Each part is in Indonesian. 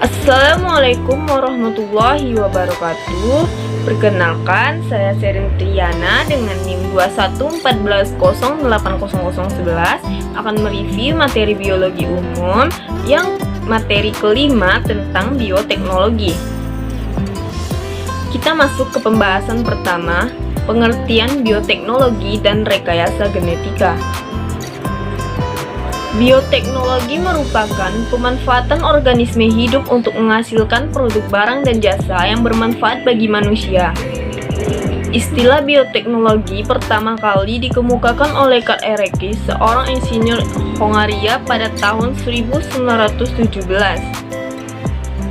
Assalamualaikum warahmatullahi wabarakatuh. Perkenalkan, saya Sherin Triana dengan NIM 2114080011 akan mereview materi biologi umum yang materi kelima tentang bioteknologi. Kita masuk ke pembahasan pertama, pengertian bioteknologi dan rekayasa genetika. Bioteknologi merupakan pemanfaatan organisme hidup untuk menghasilkan produk barang dan jasa yang bermanfaat bagi manusia. Istilah bioteknologi pertama kali dikemukakan oleh Karl Ereky, seorang insinyur Hongaria pada tahun 1917,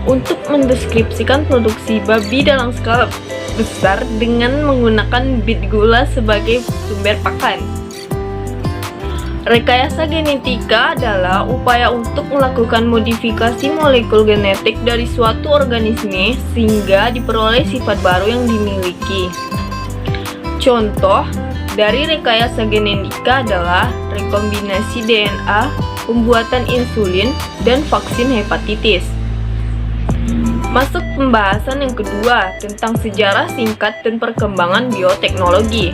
untuk mendeskripsikan produksi babi dalam skala besar dengan menggunakan bit gula sebagai sumber pakan. Rekayasa genetika adalah upaya untuk melakukan modifikasi molekul genetik dari suatu organisme sehingga diperoleh sifat baru yang dimiliki. Contoh dari rekayasa genetika adalah rekombinasi DNA, pembuatan insulin, dan vaksin hepatitis. Masuk pembahasan yang kedua tentang sejarah singkat dan perkembangan bioteknologi.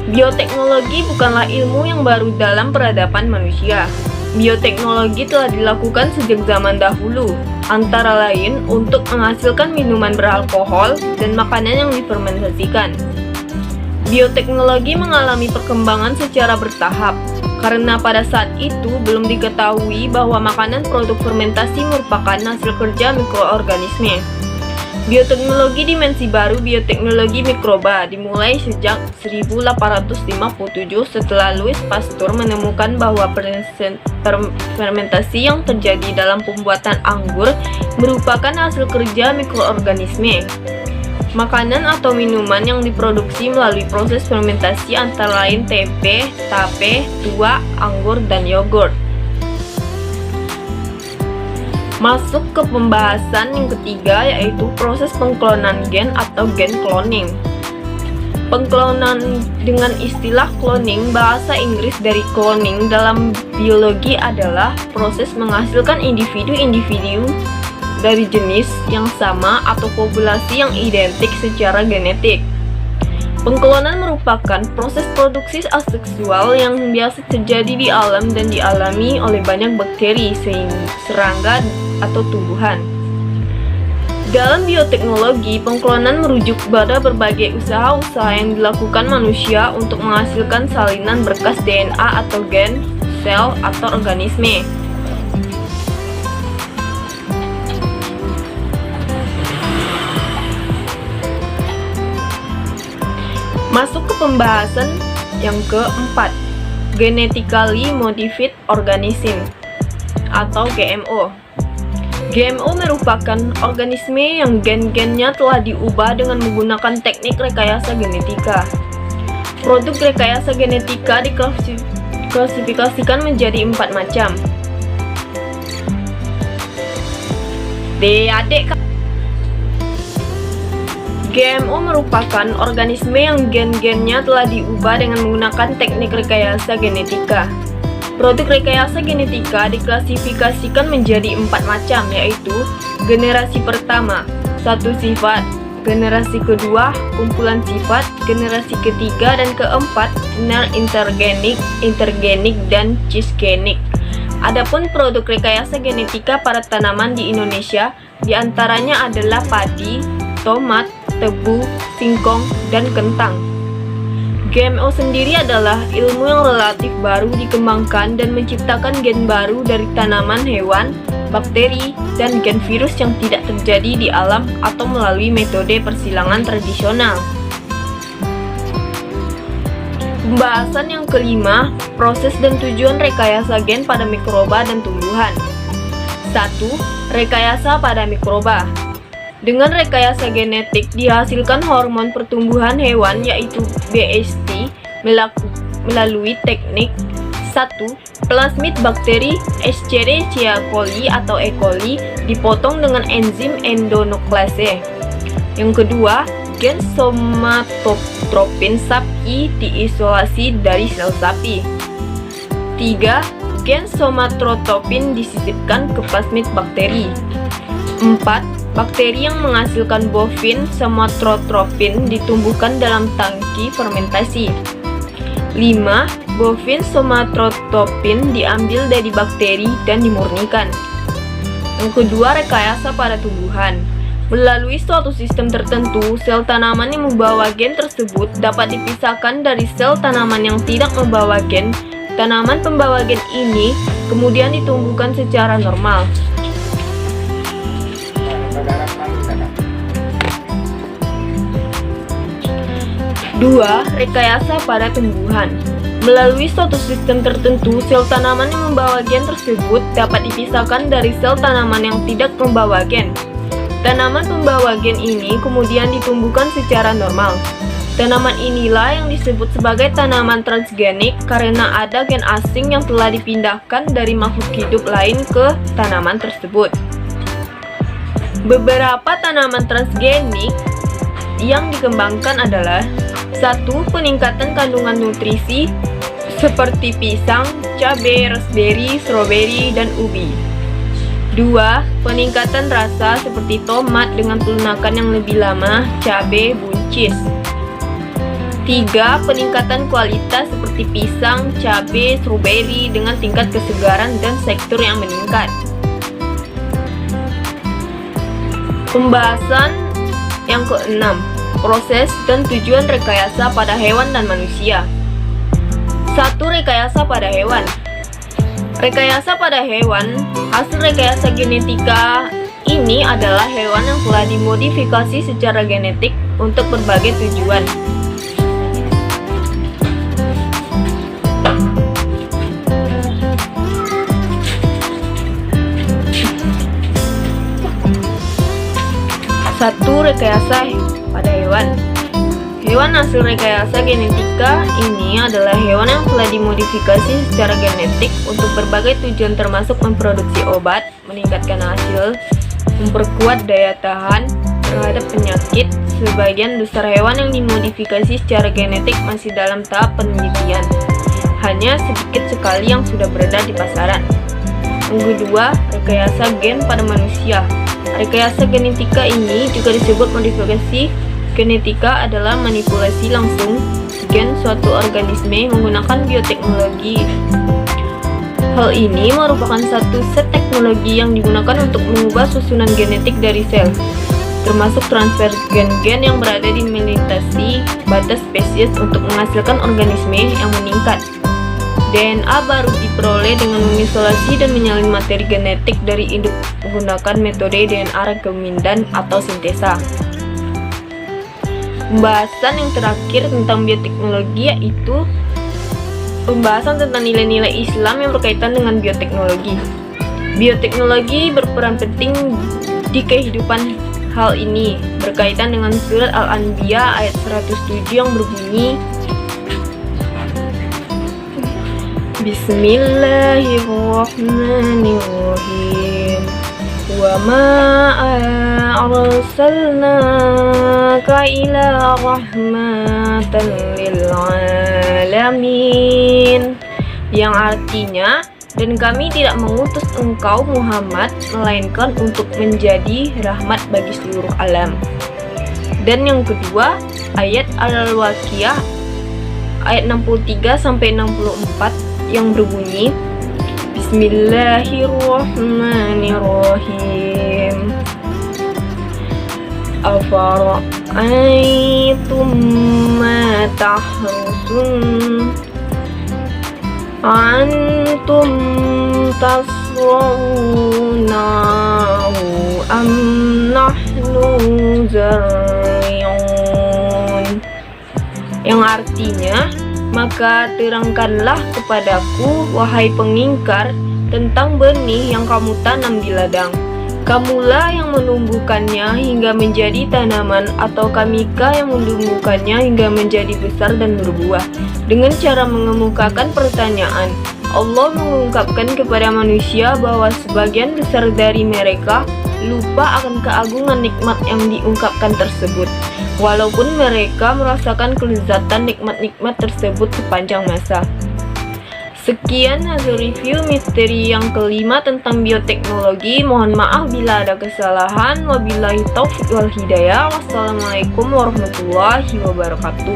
Bioteknologi bukanlah ilmu yang baru dalam peradaban manusia. Bioteknologi telah dilakukan sejak zaman dahulu, antara lain untuk menghasilkan minuman beralkohol dan makanan yang difermentasikan. Bioteknologi mengalami perkembangan secara bertahap, karena pada saat itu belum diketahui bahwa makanan produk fermentasi merupakan hasil kerja mikroorganisme. Bioteknologi dimensi baru bioteknologi mikroba dimulai sejak 1857 setelah Louis Pasteur menemukan bahwa fermentasi yang terjadi dalam pembuatan anggur merupakan hasil kerja mikroorganisme. Makanan atau minuman yang diproduksi melalui proses fermentasi antara lain tempe, tape, tua, anggur, dan yogurt. Masuk ke pembahasan yang ketiga, yaitu proses pengklonan gen atau gen cloning. Pengklonan dengan istilah cloning, bahasa Inggris dari cloning dalam biologi adalah proses menghasilkan individu-individu dari jenis yang sama atau populasi yang identik secara genetik. Pengklonan merupakan proses produksi aseksual yang biasa terjadi di alam dan dialami oleh banyak bakteri, serangga, atau tumbuhan. Dalam bioteknologi, pengklonan merujuk pada berbagai usaha-usaha yang dilakukan manusia untuk menghasilkan salinan berkas DNA atau gen, sel, atau organisme. Masuk ke pembahasan yang keempat, genetically modified organism atau GMO. GMO merupakan organisme yang gen-gennya telah diubah dengan menggunakan teknik rekayasa genetika. Produk rekayasa genetika diklasifikasikan menjadi 4 macam. GMO merupakan organisme yang gen-gennya telah diubah dengan menggunakan teknik rekayasa genetika. Produk rekayasa genetika diklasifikasikan menjadi 4 macam, yaitu generasi pertama, satu sifat, generasi kedua, kumpulan sifat, generasi ketiga dan keempat, intergenik, dan cisgenik. Adapun produk rekayasa genetika pada tanaman di Indonesia diantaranya adalah padi, tomat, tebu, singkong, dan kentang. GMO sendiri adalah ilmu yang relatif baru dikembangkan dan menciptakan gen baru dari tanaman, hewan, bakteri, dan gen virus yang tidak terjadi di alam atau melalui metode persilangan tradisional. Pembahasan yang kelima, proses dan tujuan rekayasa gen pada mikroba dan tumbuhan. 1. Rekayasa pada mikroba. Dengan rekayasa genetik dihasilkan hormon pertumbuhan hewan yaitu BST melalui teknik 1. Plasmid bakteri Escherichia coli atau E. coli dipotong dengan enzim endonuklease. Yang kedua, gen somatotropin sapi diisolasi dari sel sapi. 3. gen somatotropin disisipkan ke plasmid bakteri. 4. Bakteri yang menghasilkan bovin somatotropin ditumbuhkan dalam tangki fermentasi. 5. Bovin somatotropin diambil dari bakteri dan dimurnikan. Yang kedua, rekayasa pada tumbuhan. Melalui suatu sistem tertentu, sel tanaman yang membawa gen tersebut dapat dipisahkan dari sel tanaman yang tidak membawa gen. Tanaman pembawa gen ini kemudian ditumbuhkan secara normal. 2. Rekayasa pada tumbuhan. Melalui suatu sistem tertentu, sel tanaman yang membawa gen tersebut dapat dipisahkan dari sel tanaman yang tidak membawa gen. Tanaman pembawa gen ini kemudian ditumbuhkan secara normal. Tanaman inilah yang disebut sebagai tanaman transgenik karena ada gen asing yang telah dipindahkan dari makhluk hidup lain ke tanaman tersebut. Beberapa tanaman transgenik yang dikembangkan adalah: 1. Peningkatan kandungan nutrisi seperti pisang, cabai, raspberry, stroberi, dan ubi. 2. Peningkatan rasa seperti tomat dengan pelunakan yang lebih lama, cabai, buncis. 3. Peningkatan kualitas seperti pisang, cabai, stroberi dengan tingkat kesegaran dan tekstur yang meningkat. Pembahasan yang keenam, proses dan tujuan rekayasa pada hewan dan manusia. 1. Rekayasa pada hewan. Rekayasa pada hewan, hasil rekayasa genetika ini adalah hewan yang telah dimodifikasi secara genetik untuk berbagai tujuan. Satu, rekayasa pada hewan. Hewan hasil rekayasa genetika ini adalah hewan yang telah dimodifikasi secara genetik untuk berbagai tujuan termasuk memproduksi obat, meningkatkan hasil, memperkuat daya tahan terhadap penyakit. Sebagian besar hewan yang dimodifikasi secara genetik masih dalam tahap penelitian. Hanya sedikit sekali yang sudah beredar di pasaran. Yang kedua, rekayasa gen pada manusia. Rekayasa genetika ini juga disebut modifikasi genetika adalah manipulasi langsung gen suatu organisme menggunakan bioteknologi. Hal ini merupakan satu set teknologi yang digunakan untuk mengubah susunan genetik dari sel, termasuk transfer gen-gen yang berada di melintasi batas spesies untuk menghasilkan organisme yang meningkat. DNA baru diperoleh dengan mengisolasi dan menyalin materi genetik dari induk menggunakan metode DNA rekombinant atau sintesa. Pembahasan yang terakhir tentang bioteknologi yaitu pembahasan tentang nilai-nilai Islam yang berkaitan dengan bioteknologi. Bioteknologi berperan penting di kehidupan. Hal ini berkaitan dengan surat Al-Anbiya ayat 107 yang berbunyi, Bismillahirrahmanirrahim. Wa ma arsalnaka ila rahmatan lil alamin, yang artinya, dan kami tidak mengutus engkau Muhammad melainkan untuk menjadi rahmat bagi seluruh alam. Dan yang kedua, ayat Al-Waqiah ayat 63 sampai 64 yang berbunyi, Bismillahirrahmanirrahim. Afara'aytum ma tahrusun antum tasra'unahu am nahnu zari'un, yang artinya, maka terangkanlah kepadaku, wahai pengingkar, tentang benih yang kamu tanam di ladang. Kamulah yang menumbuhkannya hingga menjadi tanaman, atau kamikah yang menumbuhkannya hingga menjadi besar dan berbuah? Dengan cara mengemukakan pertanyaan, Allah mengungkapkan kepada manusia bahwa sebagian besar dari mereka lupa akan keagungan nikmat yang diungkapkan tersebut, walaupun mereka merasakan kelezatan nikmat-nikmat tersebut sepanjang masa. Sekian hasil review misteri yang kelima tentang bioteknologi. Mohon maaf bila ada kesalahan. Wabillahi taufiq wal hidayah. Wassalamualaikum warahmatullahi wabarakatuh.